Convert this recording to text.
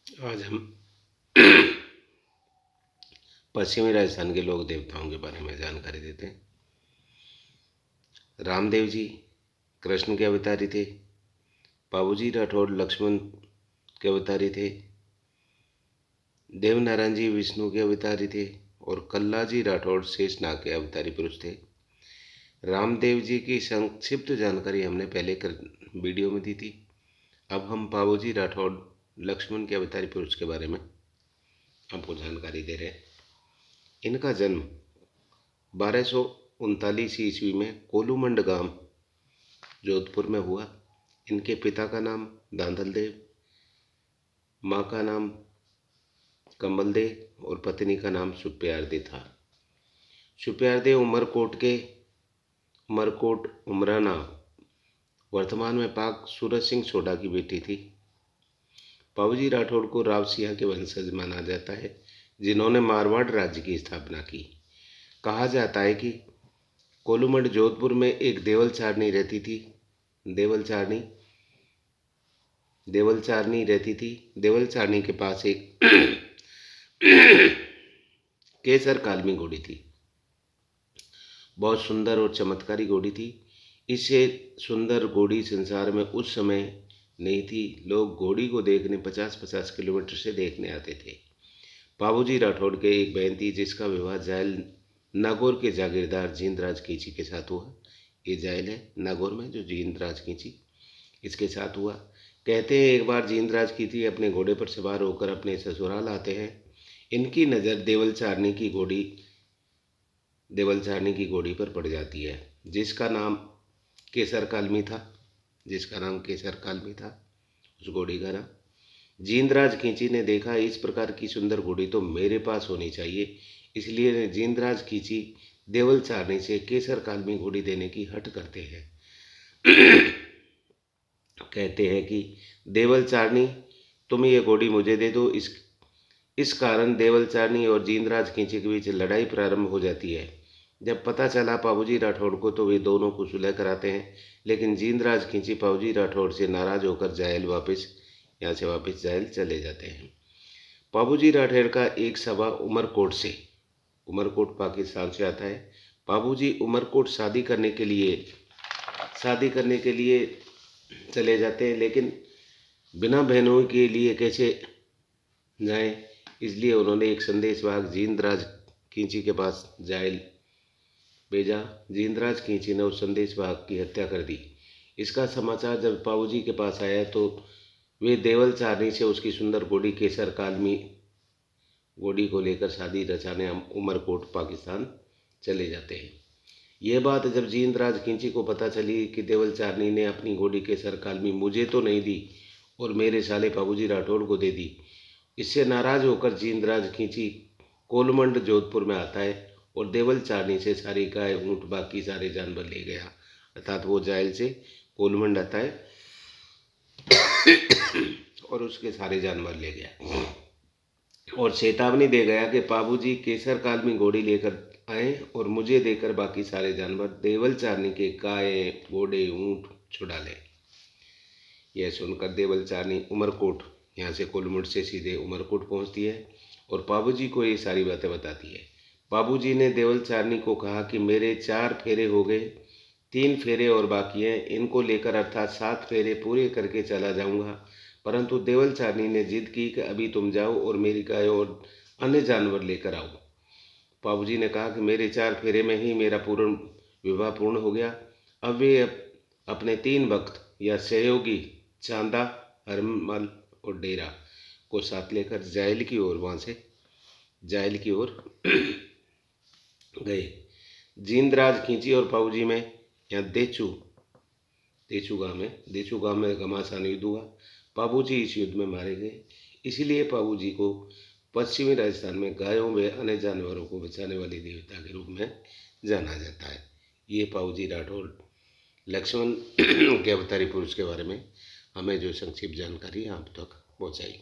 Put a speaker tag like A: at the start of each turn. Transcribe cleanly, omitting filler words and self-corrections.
A: आज हम पश्चिमी राजस्थान के लोक देवताओं के बारे में जानकारी देते हैं। रामदेव जी कृष्ण के अवतारी थे। बाबूजी राठौड़ लक्ष्मण के अवतारी थे। देवनारायण जी विष्णु के अवतारी थे और कल्ला जी राठौड़ शेषनाग के अवतारी पुरुष थे। रामदेव जी की संक्षिप्त जानकारी हमने पहले वीडियो में दी थी। अब हम बाबूजी राठौड़ लक्ष्मण के अवतारी पुरुष के बारे में आपको जानकारी दे रहे हैं। इनका जन्म 1239 ईस्वी में कोलूमंड गांव जोधपुर में हुआ। इनके पिता का नाम दांधल देव, माँ का नाम कमल दे और पत्नी का नाम सुप्यार दे था। सुप्यार दे उमरकोट उमराना वर्तमान में पाक सूरज सिंह सोडा की बेटी थी। बाबूजी राठौड़ को राव सिंह के वंशज माना जाता है, जिन्होंने मारवाड़ राज्य की स्थापना की। कहा जाता है कि कोलूमंड जोधपुर में एक देवलचारनी रहती थी। देवलचारनी के पास एक केसर कालमी घोड़ी थी। बहुत सुंदर और चमत्कारी घोड़ी थी। इससे सुंदर घोड़ी संसार में उस समय नहीं थी। लोग घोड़ी को देखने 50-50 किलोमीटर से देखने आते थे। बाबूजी राठौड़ के एक बहन थी जिसका विवाह जायल नागौर के जागीरदार जींदराज कीची के साथ हुआ। ये जायल है नागौर में जो जींदराज कीची, इसके साथ हुआ। कहते हैं एक बार जींदराज कीची अपने घोड़े पर सवार होकर अपने ससुराल आते हैं। इनकी नज़र देवलचारनी की घोड़ी पर पड़ जाती है, जिसका नाम केसर कालमी था। उस घोड़ी का नाम जींदराज खींची ने देखा, इस प्रकार की सुंदर घोड़ी तो मेरे पास होनी चाहिए। इसलिए जींदराज खींची देवलचारनी से केसर कालमी घोड़ी देने की हट करते हैं। कहते हैं कि देवलचारनी तुम ये घोड़ी मुझे दे दो। इस कारण देवलचारनी और जींदराज खींची के बीच लड़ाई प्रारंभ हो जाती है। जब पता चला बाबूजी राठौड़ को तो वे दोनों को सुलह कराते हैं, लेकिन जींदराज खींची बाबूजी राठौड़ से नाराज होकर यहाँ से वापस जायल चले जाते हैं। बाबूजी राठौड़ का एक सभा उमरकोट पाकिस्तान से आता है। बाबूजी उमरकोट शादी करने के लिए चले जाते हैं, लेकिन बिना बहनों के लिए कैसे जाएं, इसलिए उन्होंने एक संदेशवाहक जींदराज खींची के पास जायल भेजा। जींदराज खींची ने उस संदेशवाहक की हत्या कर दी। इसका समाचार जब बाबूजी के पास आया तो वे देवलचारनी से उसकी सुंदर घोड़ी केसर कालमी घोड़ी को लेकर शादी रचाने उमरकोट पाकिस्तान चले जाते हैं। यह बात जब जींदराज खींची को पता चली कि देवलचारनी ने अपनी घोड़ी केसर कालमी मुझे तो नहीं दी और मेरे साले बाबूजी राठौड़ को दे दी, इससे नाराज होकर जींदराज खींची कोलमंड जोधपुर में आता है और देवलचारनी से सारी गाय ऊँट बाकी सारे जानवर ले गया। अर्थात वो जायल से कोलमंड आता है और उसके सारे जानवर ले गया और चेतावनी दे गया कि बाबूजी केसर कालमी घोड़ी लेकर आए और मुझे देकर बाकी सारे जानवर देवलचारनी के गाय घोड़े ऊँट छुड़ा लें। यह सुनकर देवलचारनी उमरकोट यहाँ से कोलमंड से सीधे उमरकोट पहुँचती है और बाबूजी को ये सारी बातें बताती है। बाबूजी ने देवलचारनी को कहा कि मेरे 4 फेरे हो गए, 3 फेरे और बाकी हैं, इनको लेकर अर्थात 7 फेरे पूरे करके चला जाऊंगा। परंतु देवलचारनी ने जिद की कि अभी तुम जाओ और मेरी गाय और अन्य जानवर लेकर आओ। बाबूजी ने कहा कि मेरे 4 फेरे में ही मेरा विवाह पूर्ण हो गया। अब वे अपने 3 भक्त या सहयोगी चांदा, हरमल और डेरा को साथ लेकर जायल की ओर गए। जींदराज खींची और बाबूजी में यहाँ देचू गांव में घमासान युद्ध हुआ। बाबूजी इस युद्ध में मारे गए। इसीलिए बाबूजी को पश्चिमी राजस्थान में गायों व अन्य जानवरों को बचाने वाले देवता के रूप में जाना जाता है। ये बाबूजी राठौड़ लक्ष्मण के अवतारी पुरुष के बारे में हमें जो संक्षिप्त जानकारी आप तक पहुँचाई।